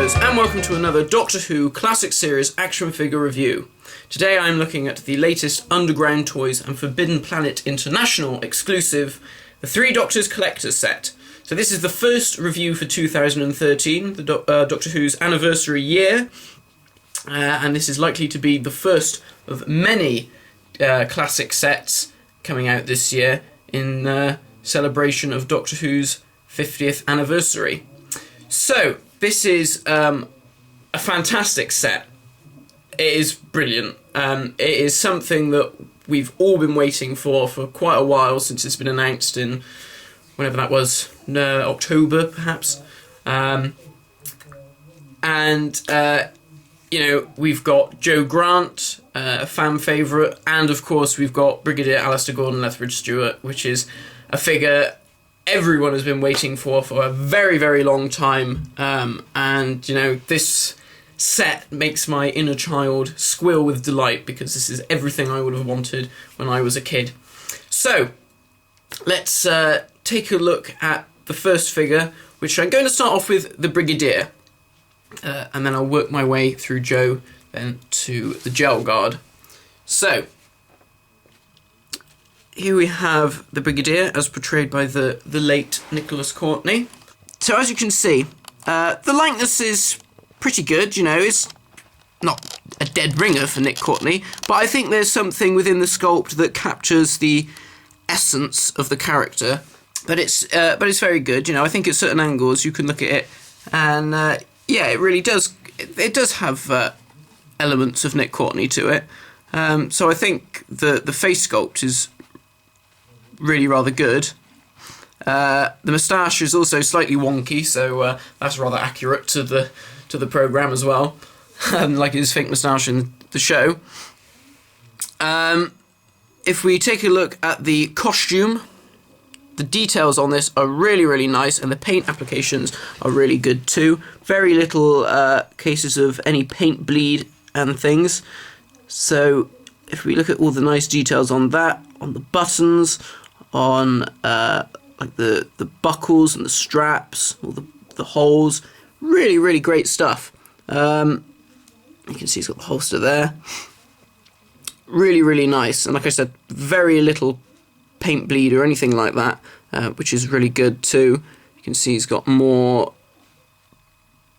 viewers, and welcome to another Doctor Who Classic Series action figure review. Today I am looking at the latest Underground Toys and Forbidden Planet International exclusive, the Three Doctors Collector's Set. So this is the first review for 2013, the Doctor Who's anniversary year, and this is likely to be the first of many classic sets coming out this year in celebration of Doctor Who's 50th anniversary. So, this is a fantastic set. It is brilliant. It is something that we've all been waiting for quite a while, since it's been announced in whenever that was, October perhaps. You know, we've got Joe Grant, a fan favourite, and of course we've got Brigadier Alistair Gordon Lethbridge Stewart, which is a figure everyone has been waiting for a very, very long time. And, you know, this set makes my inner child squeal with delight, because this is everything I would have wanted when I was a kid. So, let's take a look at the first figure, which I'm going to start off with the Brigadier. And then I'll work my way through Joe, then to the Gell Guard. So, here we have the Brigadier, as portrayed by the late Nicholas Courtney. So as you can see, the likeness is pretty good, you know, it's not a dead ringer for Nick Courtney, but I think there's something within the sculpt that captures the essence of the character, but it's very good, you know. I think at certain angles you can look at it, and yeah, it really does, it does have elements of Nick Courtney to it, so I think the face sculpt is really rather good. The moustache is also slightly wonky, so that's rather accurate to the programme as well, like his fake moustache in the show. If we take a look at the costume, the details on this are really, really nice, and the paint applications are really good too. Very little cases of any paint bleed and things. So if we look at all the nice details on that, on the buttons, on like the buckles and the straps, all the holes, really, really great stuff. You can see he's got the holster there. Really, really nice, and like I said, very little paint bleed or anything like that, which is really good too. You can see he's got more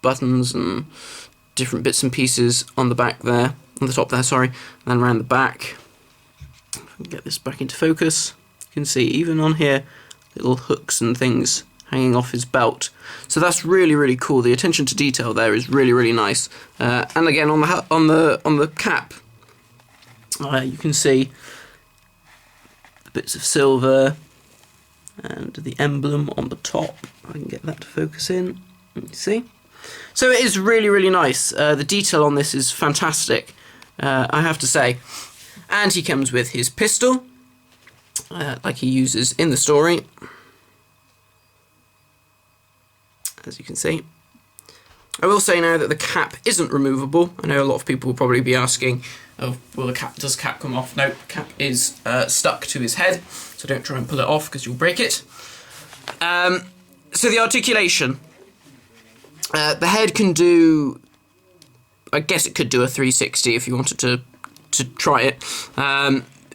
buttons and different bits and pieces on the back there, on the top there, sorry, and then around the back. If we can get this back into focus, you can see even on here, little hooks and things hanging off his belt. So that's really, really cool. The attention to detail there is really, really nice. And again, on the cap, you can see the bits of silver and the emblem on the top. I can get that to focus in. You see? So it is really, really nice. The detail on this is fantastic, I have to say. And he comes with his pistol, like he uses in the story, as you can see. I will say now that the cap isn't removable. I know a lot of people will probably be asking, oh, does the cap come off? No, the cap is stuck to his head, so don't try and pull it off because you'll break it. So the articulation. The head can do, I guess it could do a 360 if you wanted to try it.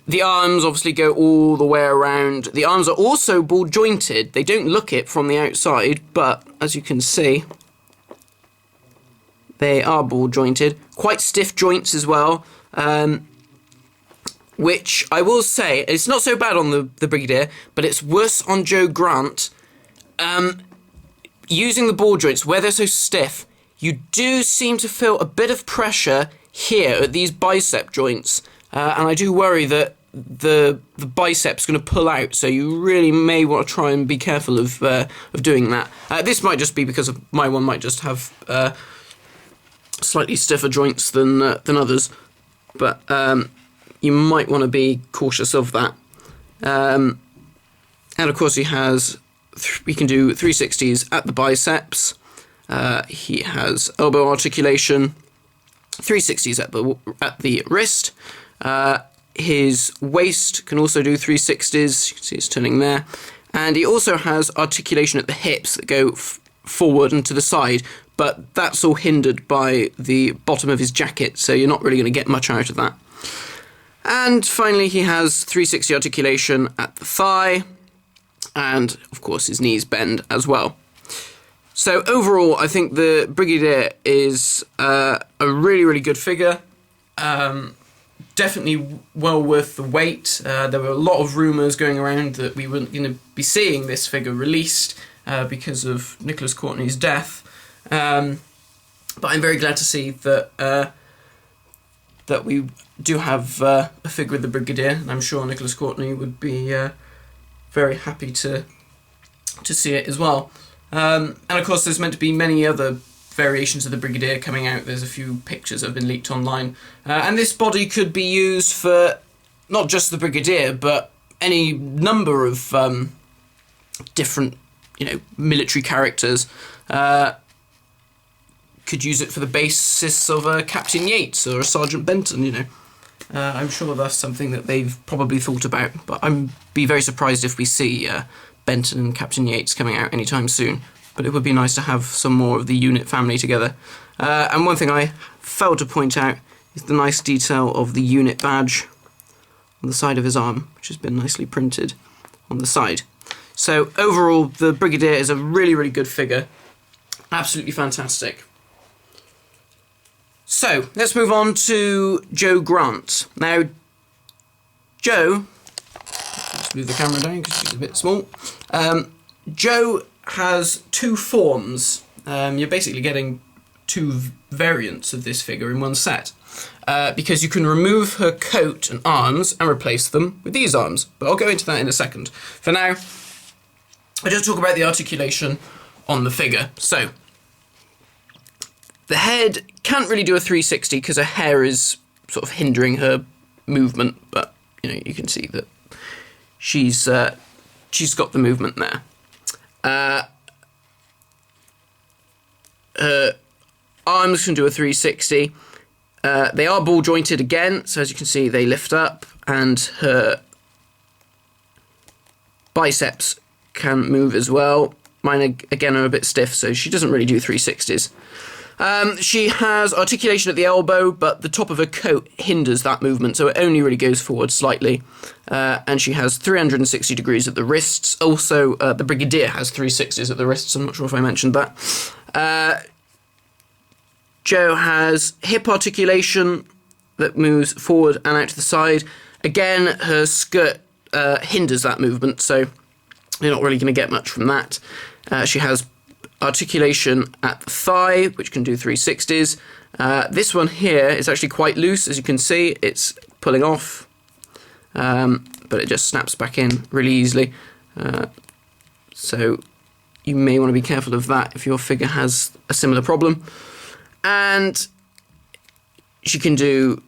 The arms obviously go all the way around. The arms are also ball jointed. They don't look it from the outside, but as you can see, they are ball jointed. Quite stiff joints as well, which I will say, it's not so bad on the Brigadier, but it's worse on Joe Grant. Using the ball joints, where they're so stiff, you do seem to feel a bit of pressure here at these bicep joints. And I do worry that the bicep's going to pull out, so you really may want to try and be careful of doing that. This might just be because of my one might just have slightly stiffer joints than others, but you might want to be cautious of that. And of course he can do 360s at the biceps. He has elbow articulation, 360s at the wrist. His waist can also do 360s. You can see it's turning there. And he also has articulation at the hips that go forward and to the side, but that's all hindered by the bottom of his jacket, so you're not really going to get much out of that. And finally, he has 360 articulation at the thigh, and of course his knees bend as well. So overall, I think the Brigadier is a really, really good figure. Definitely well worth the wait. There were a lot of rumours going around that we weren't going to be seeing this figure released because of Nicholas Courtney's death. But I'm very glad to see that that we do have a figure of the Brigadier, and I'm sure Nicholas Courtney would be very happy to see it as well. And of course, there's meant to be many other variations of the Brigadier coming out. There's a few pictures that have been leaked online, and this body could be used for not just the Brigadier, but any number of different, military characters. Could use it for the basis of a Captain Yates or a Sergeant Benton. I'm sure that's something that they've probably thought about, but I'd be very surprised if we see Benton and Captain Yates coming out anytime soon. But it would be nice to have some more of the unit family together. And one thing I failed to point out is the nice detail of the unit badge on the side of his arm, which has been nicely printed on the side. So overall, the Brigadier is a really, really good figure. Absolutely fantastic. So, let's move on to Joe Grant. Now, Joe, let's move the camera down because she's a bit small. Joe has two forms. You're basically getting two variants of this figure in one set. Because you can remove her coat and arms and replace them with these arms. But I'll go into that in a second. For now, I'll just talk about the articulation on the figure. So, the head can't really do a 360 because her hair is sort of hindering her movement, but you can see that she's got the movement there. Her arms can do a 360. They are ball jointed again, so as you can see, they lift up, and her biceps can move as well. Mine again are a bit stiff, so she doesn't really do 360s. She has articulation at the elbow, but the top of her coat hinders that movement, so it only really goes forward slightly. And she has 360 degrees at the wrists. Also, the Brigadier has 360s at the wrists. I'm not sure if I mentioned that. Joe has hip articulation that moves forward and out to the side. Again, her skirt hinders that movement, so you're not really going to get much from that. She has articulation at the thigh, which can do 360s. This one here is actually quite loose, as you can see. It's pulling off, but it just snaps back in really easily. So you may want to be careful of that if your figure has a similar problem. And she can do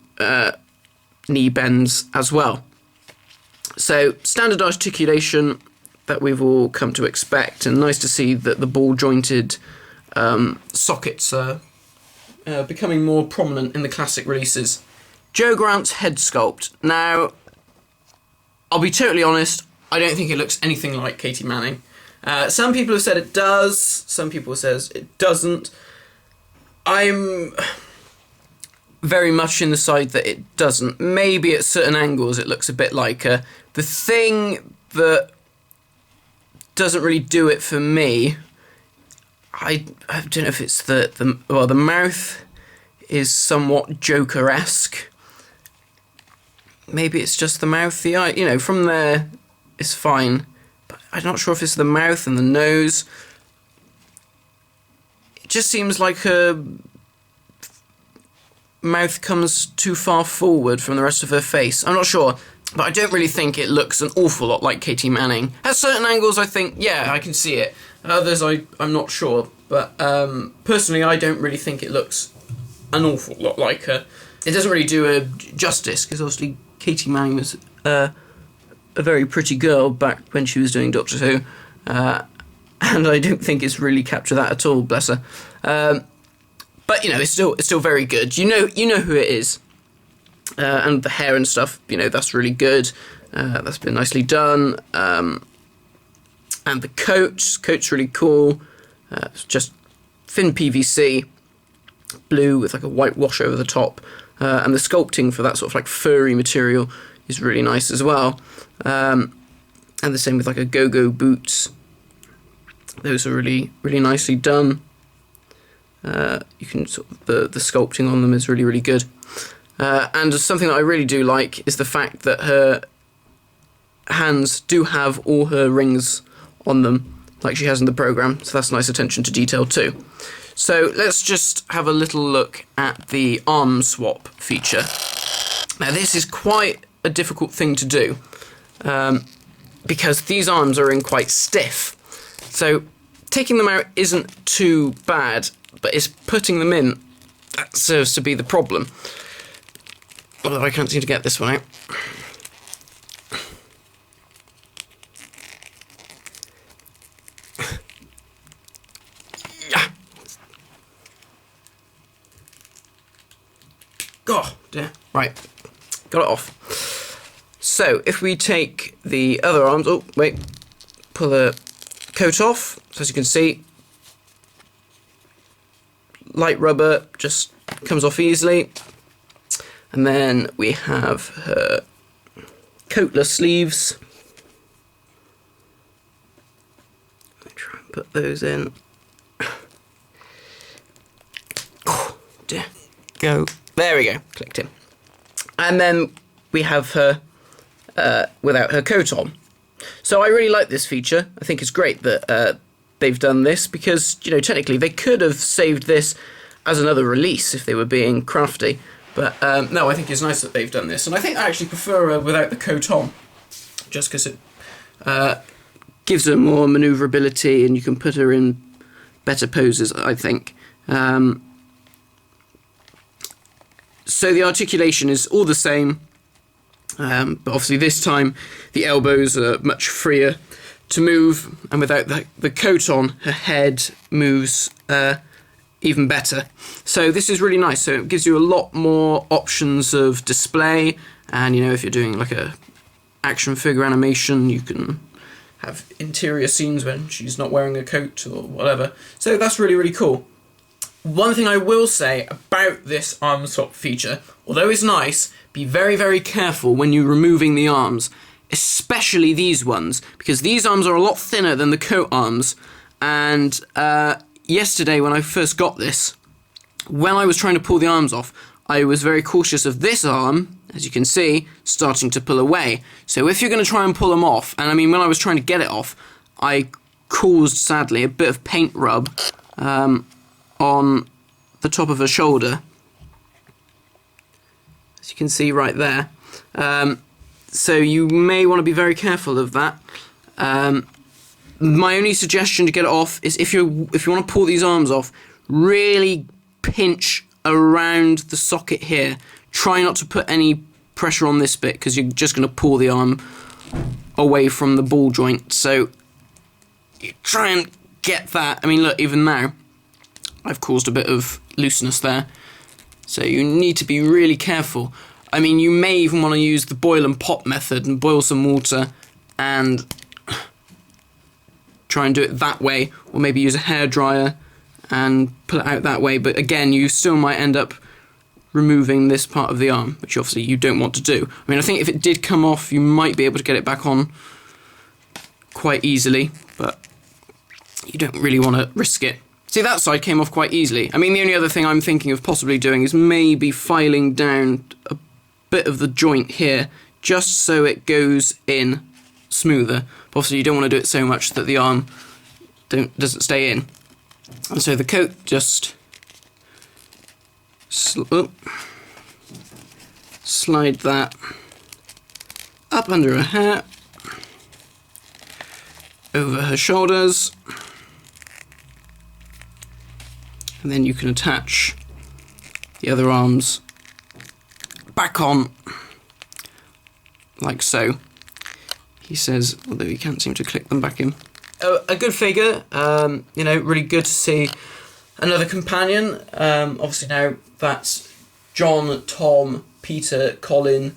knee bends as well. So standard articulation that we've all come to expect, and nice to see that the ball jointed sockets are becoming more prominent in the classic releases. Joe Grant's head sculpt. Now, I'll be totally honest, I don't think it looks anything like Katie Manning. Some people have said it does, some people says it doesn't. I'm very much in the side that it doesn't. Maybe at certain angles it looks a bit like her. The thing that doesn't really do it for me, I don't know if it's the mouth is somewhat Joker-esque. Maybe it's just the mouth, the eye, from there it's fine, but I'm not sure if it's the mouth and the nose. It just seems like her mouth comes too far forward from the rest of her face. I'm not sure, but I don't really think it looks an awful lot like Katie Manning. At certain angles, I think, yeah, I can see it. Others, I'm not sure. But personally, I don't really think it looks an awful lot like her. It doesn't really do her justice, because obviously Katie Manning was a very pretty girl back when she was doing Doctor Who. And I don't think it's really captured that at all, bless her. But, it's still very good. You know who it is. And the hair and stuff, that's really good. That's been nicely done. And the coat's really cool. It's just thin PVC, blue with like a white wash over the top, and the sculpting for that sort of like furry material is really nice as well. And the same with like a go-go boots. Those are really, really nicely done. You can sort of, the sculpting on them is really, really good. And something that I really do like is the fact that her hands do have all her rings on them, like she has in the program, so that's nice attention to detail too. So let's just have a little look at the arm swap feature. Now this is quite a difficult thing to do, because these arms are in quite stiff. So taking them out isn't too bad, but it's putting them in that serves to be the problem. Although I can't seem to get this one out. Oh dear. Right, got it off. So if we take the other arms, oh wait, pull the coat off. So as you can see, light rubber just comes off easily. And then we have her coatless sleeves. Let me try and put those in. Oh dear. Go. There we go. Clicked in. And then we have her without her coat on. So I really like this feature. I think it's great that they've done this because, you know, technically they could have saved this as another release if they were being crafty. But no, I think it's nice that they've done this. And I think I actually prefer her without the coat on, just because it gives her more manoeuvrability and you can put her in better poses, I think. So the articulation is all the same, but obviously this time the elbows are much freer to move, and without the coat on, her head moves even better. So this is really nice. So it gives you a lot more options of display, and you know, if you're doing like a action figure animation, you can have interior scenes when she's not wearing a coat or whatever. So that's really, really cool. One thing I will say about this arm swap feature, although it's nice, be very, very careful when you're removing the arms, especially these ones, because these arms are a lot thinner than the coat arms. And yesterday when I first got this, when I was trying to pull the arms off, I was very cautious of this arm, as you can see, starting to pull away. So if you're going to try and pull them off, and I mean when I was trying to get it off, I caused, sadly, a bit of paint rub on the top of her shoulder, as you can see right there. So you may want to be very careful of that. My only suggestion to get it off is if you want to pull these arms off, really pinch around the socket here. Try not to put any pressure on this bit because you're just going to pull the arm away from the ball joint. So you try and get that. I mean, look, even now I've caused a bit of looseness there. So you need to be really careful. I mean, you may even want to use the boil and pop method and boil some water and try and do it that way, or maybe use a hairdryer and pull it out that way. But again, you still might end up removing this part of the arm, which obviously you don't want to do. I mean, I think if it did come off, you might be able to get it back on quite easily, but you don't really want to risk it. See, that side came off quite easily. I mean, the only other thing I'm thinking of possibly doing is maybe filing down a bit of the joint here, just so it goes in smoother. But obviously you don't want to do it so much that the arm doesn't stay in. And so the coat just slide that up under her hair, over her shoulders, and then you can attach the other arms back on, like so. He says, although he can't seem to click them back in. A good figure, you know, really good to see another companion. Obviously now that's John, Tom, Peter, Colin,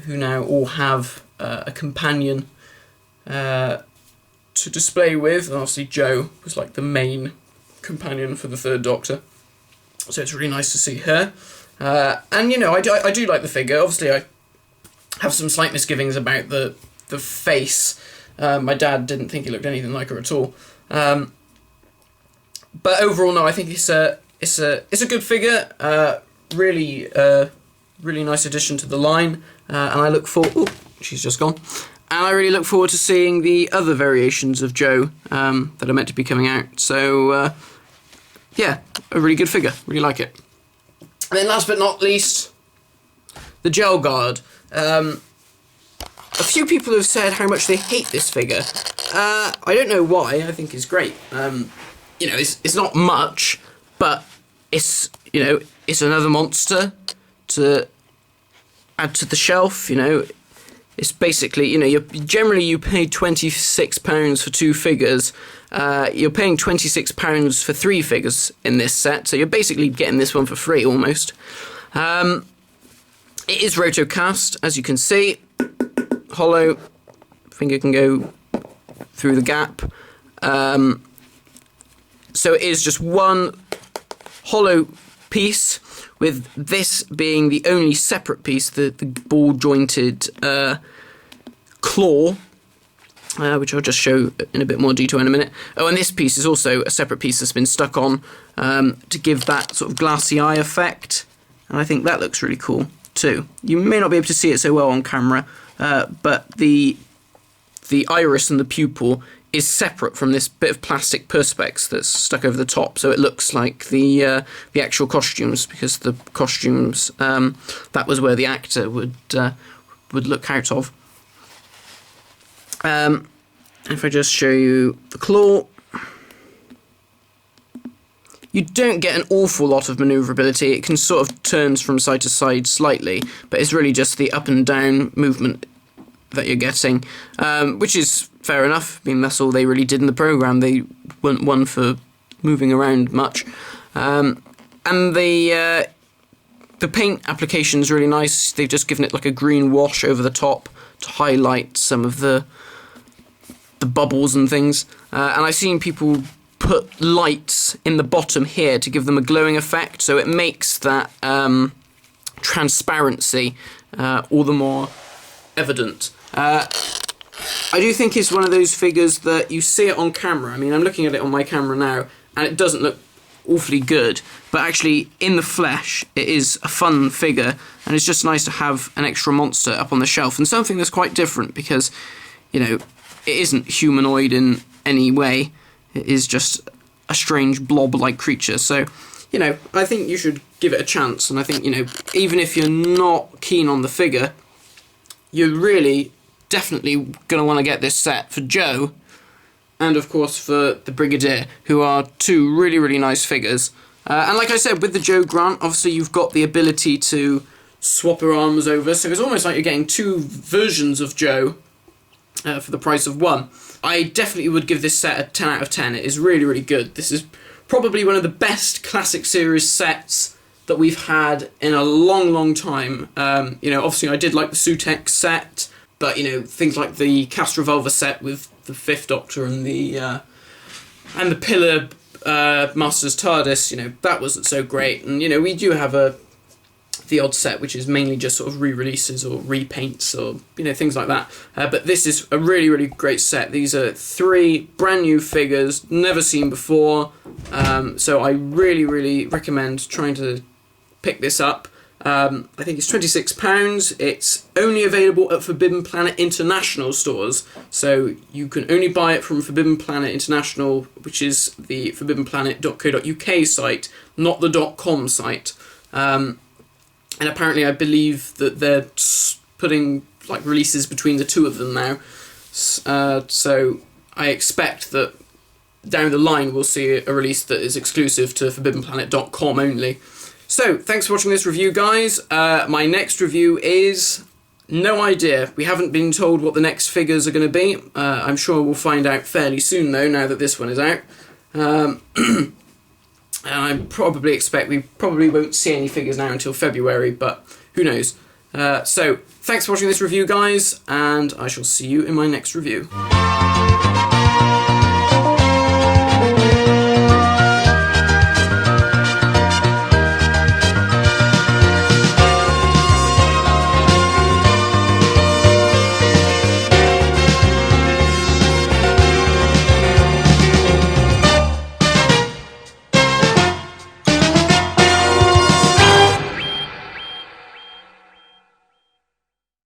who now all have a companion to display with. And obviously Joe was like the main companion for the Third Doctor. So it's really nice to see her. And, you know, I do like the figure. Obviously, I have some slight misgivings about the face. My dad didn't think he looked anything like her at all. But overall, no, I think it's a good figure. Really nice addition to the line. And I look forward... Oh, she's just gone. And I really look forward to seeing the other variations of Jo that are meant to be coming out. So, yeah, a really good figure. Really like it. And then last but not least, the Gell Guard. A few people have said how much they hate this figure. I don't know why. I think it's great. You know, it's not much, but it's, you know, it's another monster to add to the shelf. You know, it's basically, you know, you pay £26 for 2 figures. You're paying £26 for 3 figures in this set, so you're basically getting this one for free almost. It is rotocast, as you can see. Hollow, finger can go through the gap. So it is just one hollow piece, with this being the only separate piece, the ball jointed claw, which I'll just show in a bit more detail in a minute. Oh, and this piece is also a separate piece that's been stuck on to give that sort of glassy eye effect, and I think that looks really cool too. You may not be able to see it so well on camera, but the iris and the pupil is separate from this bit of plastic perspex that's stuck over the top, so it looks like the actual costumes, because the costumes, that was where the actor would look out of. If I just show you the claw, you don't get an awful lot of manoeuvrability. It can sort of turns from side to side slightly, but it's really just the up and down movement that you're getting, which is fair enough. I mean, that's all they really did in the programme. They weren't one for moving around much. And the paint application is really nice. They've just given it like a green wash over the top to highlight some of the bubbles and things. And I've seen people put lights in the bottom here to give them a glowing effect, so it makes that transparency all the more evident. I do think it's one of those figures that you see it on camera. I mean, I'm looking at it on my camera now, and it doesn't look awfully good, but actually in the flesh it is a fun figure, and it's just nice to have an extra monster up on the shelf, and something that's quite different, because, you know, it isn't humanoid in any way. It is just a strange blob-like creature. So, you know, I think you should give it a chance, and I think, you know, even if you're not keen on the figure, you're really definitely going to want to get this set for Jo, and of course for the Brigadier, who are 2 really, really nice figures. And like I said, with the Jo Grant, obviously you've got the ability to swap her arms over, so it's almost like you're getting 2 versions of Jo for the price of 1. I definitely would give this set a 10 out of 10. It is really, really good. This is probably one of the best classic series sets that we've had in a long, long time. You know, obviously I did like the Sutex set, but, you know, things like the Cast Revolver set with the 5th Doctor and the Pillar Master's TARDIS, you know, that wasn't so great. And, you know, we do have the odd set which is mainly just sort of re-releases or repaints or, you know, things like that. But this is a really, really great set. These are 3 brand new figures, never seen before. So I really, really recommend trying to pick this up. I think it's £26. It's only available at Forbidden Planet International stores, so you can only buy it from Forbidden Planet International, which is the forbiddenplanet.co.uk site, not the .com site. And apparently I believe that they're putting like releases between the 2 of them now, so I expect that down the line we'll see a release that is exclusive to forbiddenplanet.com only. So, thanks for watching this review, guys. My next review is no idea. We haven't been told what the next figures are going to be. I'm sure we'll find out fairly soon, though, now that this one is out. And I probably expect we probably won't see any figures now until February, but who knows. So, thanks for watching this review, guys, and I shall see you in my next review.